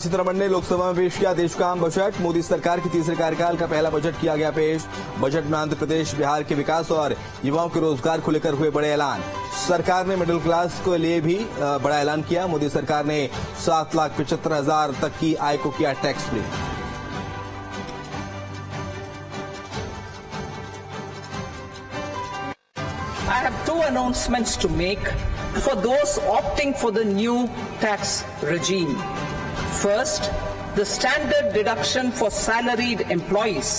सीतारमण ने लोकसभा में पेश किया देश का आम बजट। मोदी सरकार की तीसरे कार्यकाल का पहला बजट किया गया पेश। बजट में आंध्र प्रदेश, बिहार के विकास और युवाओं के रोजगार को लेकर हुए बड़े ऐलान। सरकार ने मिडिल क्लास के लिए भी बड़ा ऐलान किया। मोदी सरकार ने 7,75,000 तक की आय को किया tax free. I have two announcements to make for those opting for the new tax regime. First, the standard deduction for salaried employees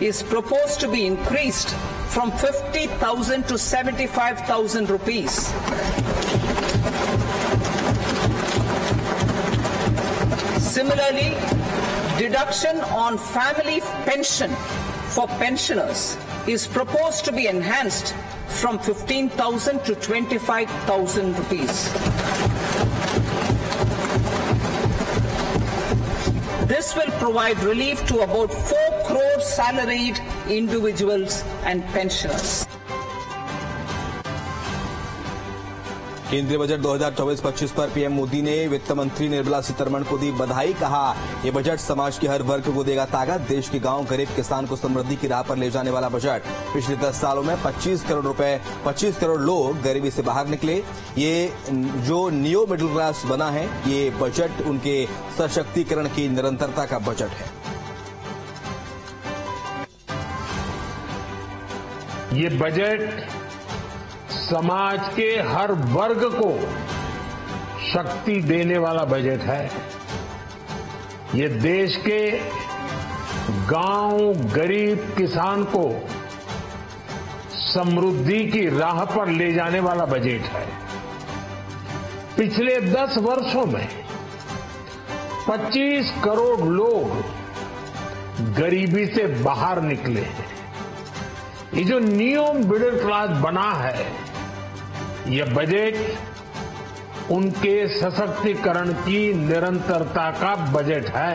is proposed to be increased from 50,000 to 75,000 rupees. Similarly, deduction on family pension for pensioners is proposed to be enhanced from 15,000 to 25,000 rupees. This will provide relief to about 4 crore salaried individuals and pensioners. केंद्रीय budget 2024-25 पर PM Modi ने वित्त मंत्री निर्मला सीतारमण को दी बधाई। कहा, ये budget समाज के हर वर्ग को देगा ताकत। देश के गांव, गरीब किसान को समृद्धि की राह पर ले जाने वाला बजट। पिछले 10 सालों में 25 करोड़ लोग गरीबी से बाहर निकले। ये जो न्यू मिडिल क्लास बना है, ये बजट उनके सशक्तिकरण की निरंतरता का बजट है। ये बजट समाज के हर वर्ग को शक्ति देने वाला बजट है। ये देश के गांव, गरीब किसान को समृद्धि की राह पर ले जाने वाला बजट है। पिछले 10 वर्षों में 25 करोड़ लोग गरीबी से बाहर निकले हैं। ये जो न्यू मिडिल क्लास बना है, यह बजट उनके सशक्तिकरण की निरंतरता का बजट है।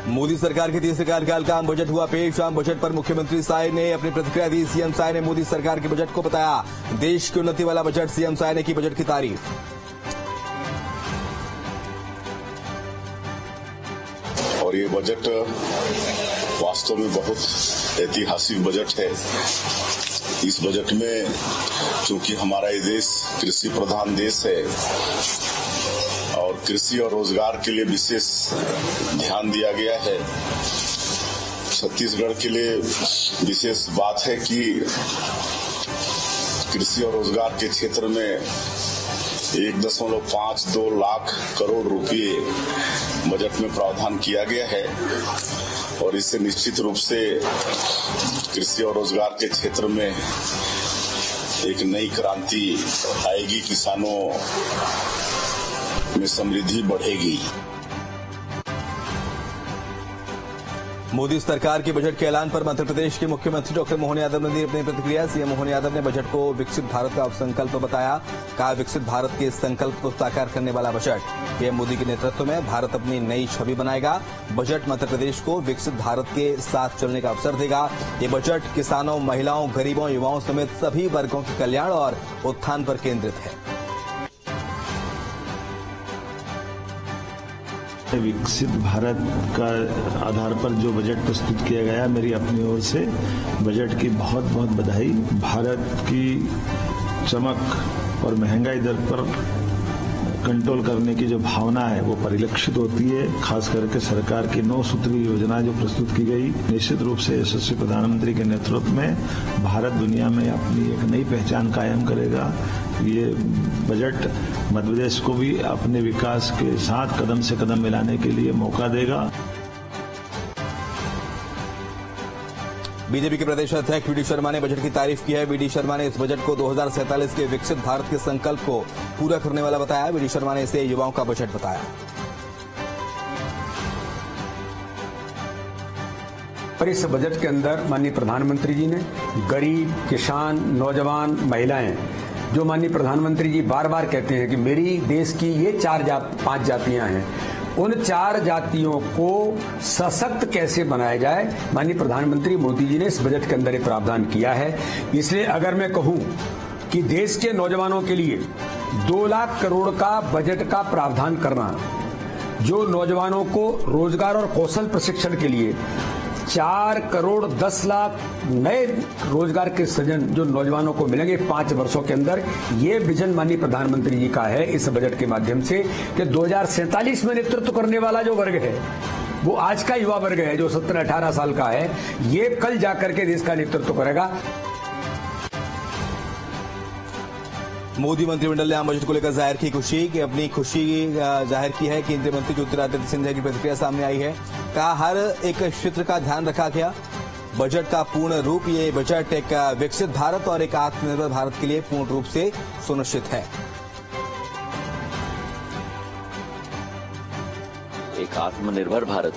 मोदी सरकार के तीसरे कार्यकाल का आम बजट हुआ पेश। आम बजट पर मुख्यमंत्री साय ने अपनी प्रतिक्रिया दी। सीएम साय ने मोदी सरकार के बजट को बताया देश की उन्नति वाला बजट। सीएम साय ने की बजट की तारीफ। और ये बजट वास्तव में बहुत ऐतिहासिक बजट है। इस बजट में चूंकि हमारा ये देश कृषि प्रधान देश है और कृषि और रोजगार के लिए विशेष ध्यान दिया गया है। छत्तीसगढ़ के लिए विशेष बात है कि कृषि और रोजगार के क्षेत्र में 1.52 लाख करोड़ रुपए बजट में प्रावधान किया गया है और इससे निश्चित रूप से कृषि और रोजगार के क्षेत्र में एक नई क्रांति आएगी। किसानों में समृद्धि बढ़ेगी। मोदी सरकार के बजट के ऐलान पर मध्य प्रदेश के मुख्यमंत्री डॉक्टर मोहन यादव ने दी अपनी प्रतिक्रिया। सीएम मोहन यादव ने बजट को विकसित भारत का संकल्प बताया। कहा, विकसित भारत के संकल्प को साकार करने वाला बजट। पीएम मोदी के नेतृत्व में भारत अपनी नई छवि बनाएगा। बजट मध्य प्रदेश को विकसित भारत के साथ चलने का अवसर देगा। ये बजट किसानों, महिलाओं, गरीबों, युवाओं समेत सभी वर्गों के कल्याण और उत्थान पर केंद्रित है। विकसित भारत का आधार पर जो बजट प्रस्तुत किया गया, मेरी अपनी ओर से बजट की बहुत बहुत बधाई। भारत की चमक और महंगाई दर पर कंट्रोल करने की जो भावना है वो परिलक्षित होती है। खास करके सरकार की 9 सूत्री योजना जो प्रस्तुत की गई, निश्चित रूप से यशस्वी प्रधानमंत्री के नेतृत्व में भारत दुनिया में अपनी एक नई पहचान कायम करेगा। ये बजट मध्य प्रदेश को भी अपने विकास के साथ कदम से कदम मिलाने के लिए मौका देगा। बीजेपी के प्रदेश अध्यक्ष वी डी शर्मा ने बजट की तारीफ की है। वी डी शर्मा ने इस बजट को 2047 के विकसित भारत के संकल्प को पूरा करने वाला बताया। वी डी शर्मा ने इसे युवाओं का बजट बताया। पर इस बजट के अंदर माननीय प्रधानमंत्री जी ने गरीब, किसान, नौजवान, महिलाएं, जो माननीय प्रधानमंत्री जी बार बार कहते हैं कि मेरी देश की ये 5 जातियां हैं, उन 4 जातियों को सशक्त कैसे बनाया जाए, माननीय प्रधानमंत्री मोदी जी ने इस बजट के अंदर ये प्रावधान किया है। इसलिए अगर मैं कहूं कि देश के नौजवानों के लिए 2 लाख करोड़ का बजट का प्रावधान करना, जो नौजवानों को रोजगार और कौशल प्रशिक्षण के लिए 4 करोड़ 10 लाख नए रोजगार के सृजन जो नौजवानों को मिलेंगे 5 वर्षों के अंदर, ये विजन माननीय प्रधानमंत्री जी का है इस बजट के माध्यम से कि 2047 में नेतृत्व करने वाला जो वर्ग है वो आज का युवा वर्ग है जो 17-18 साल का है, ये कल जाकर के देश का नेतृत्व करेगा। मोदी मंत्रिमंडल ने आम बजट को लेकर जाहिर की खुशी कि अपनी खुशी जाहिर की है। केंद्रीय मंत्री ज्योतिरादित्य सिंधिया की प्रतिक्रिया सामने आई है। कहा हर एक क्षेत्र का ध्यान रखा गया। बजट का पूर्ण रूप, ये बजट एक विकसित भारत और एक आत्मनिर्भर भारत के लिए पूर्ण रूप से सुनिश्चित है। एक आत्मनिर्भर भारत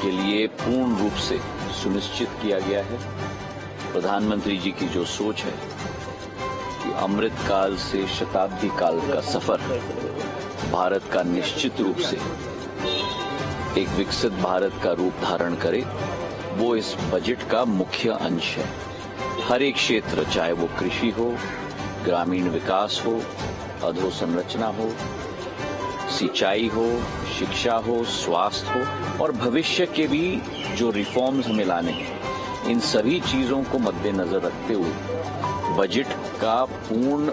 के लिए पूर्ण रूप से सुनिश्चित किया गया है। प्रधानमंत्री जी की जो सोच है कि अमृत काल से शताब्दी काल का सफर भारत का निश्चित रूप से एक विकसित भारत का रूप धारण करे, वो इस बजट का मुख्य अंश है। हर एक क्षेत्र, चाहे वो कृषि हो, ग्रामीण विकास हो, अधोसंरचना हो, सिंचाई हो, शिक्षा हो, स्वास्थ्य हो और भविष्य के भी जो रिफॉर्म्स हमें लाने हैं, इन सभी चीजों को मद्देनजर रखते हुए बजट का पूर्ण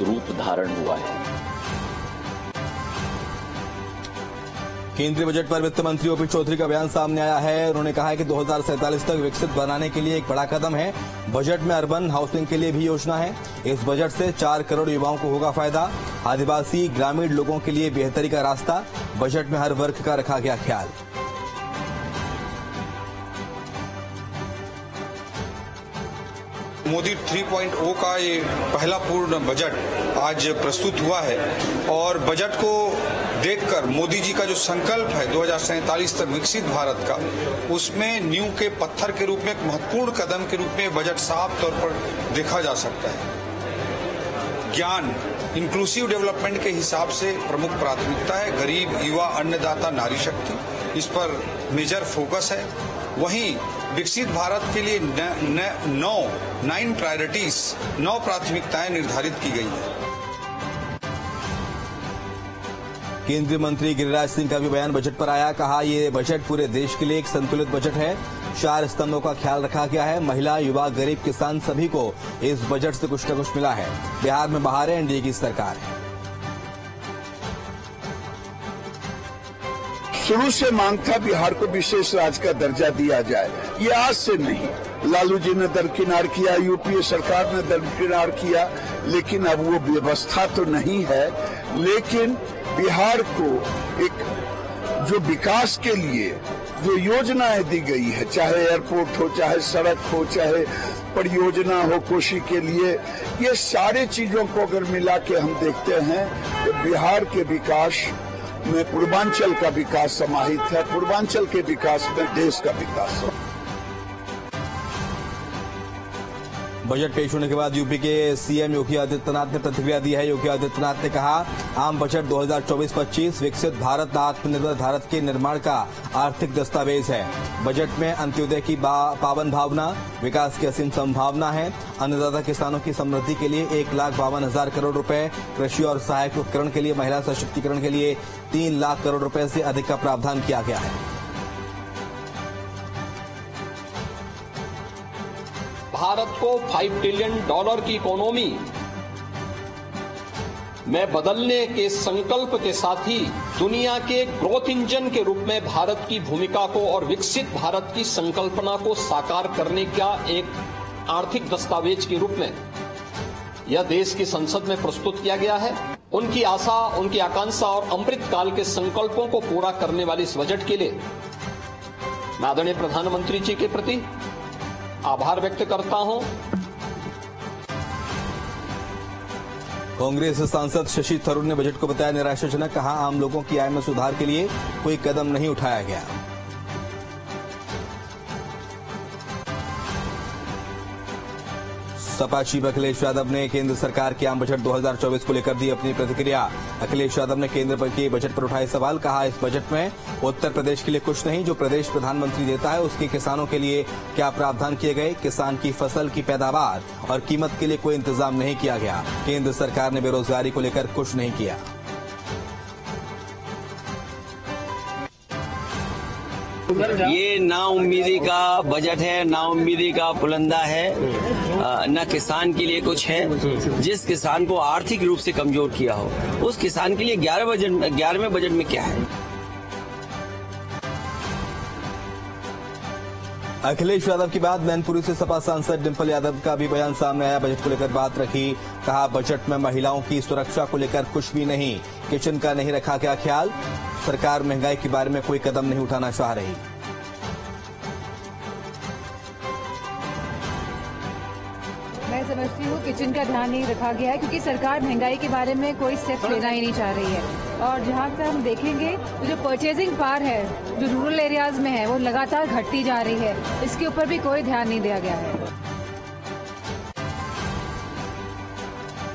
रूप धारण हुआ है। केंद्रीय बजट पर वित्त मंत्री ओपी चौधरी का बयान सामने आया है। उन्होंने कहा है कि 2047 तक विकसित बनाने के लिए एक बड़ा कदम है। बजट में अर्बन हाउसिंग के लिए भी योजना है। इस बजट से 4 करोड़ युवाओं को होगा फायदा। आदिवासी ग्रामीण लोगों के लिए बेहतरी का रास्ता। बजट में हर वर्ग का रखा गया ख्याल। मोदी 3.0 का ये पहला पूर्ण बजट आज प्रस्तुत हुआ है और बजट को देखकर मोदी जी का जो संकल्प है 2047 तक विकसित भारत का, उसमें नींव के पत्थर के रूप में एक महत्वपूर्ण कदम के रूप में बजट साफ तौर पर देखा जा सकता है। ज्ञान, इंक्लूसिव डेवलपमेंट के हिसाब से प्रमुख प्राथमिकता है। गरीब, युवा, अन्नदाता, नारी शक्ति, इस पर मेजर फोकस है। वहीं विकसित भारत के लिए 9 प्रायोरिटीज, 9 प्राथमिकताएं निर्धारित की गई हैं। केंद्रीय मंत्री गिरिराज सिंह का भी बयान बजट पर आया। कहा ये बजट पूरे देश के लिए एक संतुलित बजट है। 4 स्तंभों का ख्याल रखा गया है। महिला, युवा, गरीब, किसान सभी को इस बजट से कुछ न कुछ मिला है। बिहार में बहार है, एनडीए की सरकार है। शुरू से मांग था बिहार को विशेष राज्य का दर्जा दिया जाए। ये आज से नहीं, लालू जी ने दरकिनार किया, यूपीए सरकार ने दरकिनार किया, लेकिन अब वो व्यवस्था तो नहीं है। लेकिन बिहार को एक जो विकास के लिए जो योजनाएं दी गई है, चाहे एयरपोर्ट हो, चाहे सड़क हो, चाहे परियोजना हो कोशी के लिए, ये सारे चीजों को अगर मिला के हम देखते हैं तो बिहार के विकास में पूर्वांचल का विकास समाहित है। पूर्वांचल के विकास में देश का विकास है। बजट पेश होने के बाद यूपी के सीएम योगी आदित्यनाथ ने प्रतिक्रिया दी है। योगी आदित्यनाथ ने कहा आम बजट 2024-25 विकसित भारत, आत्मनिर्भर भारत के निर्माण का आर्थिक दस्तावेज है। बजट में अंत्योदय की पावन भावना, विकास की असीम संभावना है। अन्नदाता किसानों की समृद्धि के लिए 1,52,000 करोड़ रुपए, कृषि और सहायक उपकरण के लिए, महिला सशक्तिकरण के लिए 3 लाख करोड़ रुपए से अधिक का प्रावधान किया गया है। भारत को $5 ट्रिलियन की इकोनॉमी में बदलने के संकल्प के साथ ही दुनिया के ग्रोथ इंजन के रूप में भारत की भूमिका को और विकसित भारत की संकल्पना को साकार करने का एक आर्थिक दस्तावेज के रूप में यह देश की संसद में प्रस्तुत किया गया है। उनकी आशा, उनकी आकांक्षा और अमृत काल के संकल्पों को पूरा करने वाले इस बजट के लिए मैं आदरणीय प्रधानमंत्री जी के प्रति आभार व्यक्त करता हूं। कांग्रेस सांसद शशि थरूर ने बजट को बताया निराशाजनक। कहा आम लोगों की आय में सुधार के लिए कोई कदम नहीं उठाया गया। सपा चीफ अखिलेश यादव ने केंद्र सरकार के आम बजट 2024 को लेकर दी अपनी प्रतिक्रिया। अखिलेश यादव ने केंद्र के बजट पर उठाए सवाल। कहा, इस बजट में उत्तर प्रदेश के लिए कुछ नहीं, जो प्रदेश प्रधानमंत्री देता है उसके किसानों के लिए क्या प्रावधान किए गए। किसान की फसल की पैदावार और कीमत के लिए कोई इंतजाम नहीं किया गया। केंद्र सरकार ने बेरोजगारी को लेकर कुछ नहीं किया। ये नाउम्मीदी का बजट है, नाउम्मीदी का पुलंदा है। न किसान के लिए कुछ है। जिस किसान को आर्थिक रूप से कमजोर किया हो उस किसान के लिए 11वें बजट में क्या है। अखिलेश यादव की बात मैनपुरी से सपा सांसद डिंपल यादव का भी बयान सामने आया। बजट को लेकर बात रखी। कहा, बजट में महिलाओं की सुरक्षा को लेकर कुछ भी नहीं, किचन का नहीं रखा गया ख्याल। सरकार महंगाई के बारे में कोई कदम नहीं उठाना चाह रही। मैं समझती हूँ किचन का ध्यान नहीं रखा गया है, क्योंकि सरकार महंगाई के बारे में कोई स्टेप्स लेना ही नहीं चाह रही है। और जहाँ तक हम देखेंगे तो जो परचेजिंग पावर है जो रूरल एरियाज में है वो लगातार घटती जा रही है। इसके ऊपर भी कोई ध्यान नहीं दिया गया है।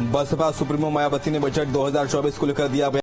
बसपा सुप्रीमो मायावती ने बजट 2024 को लेकर दिया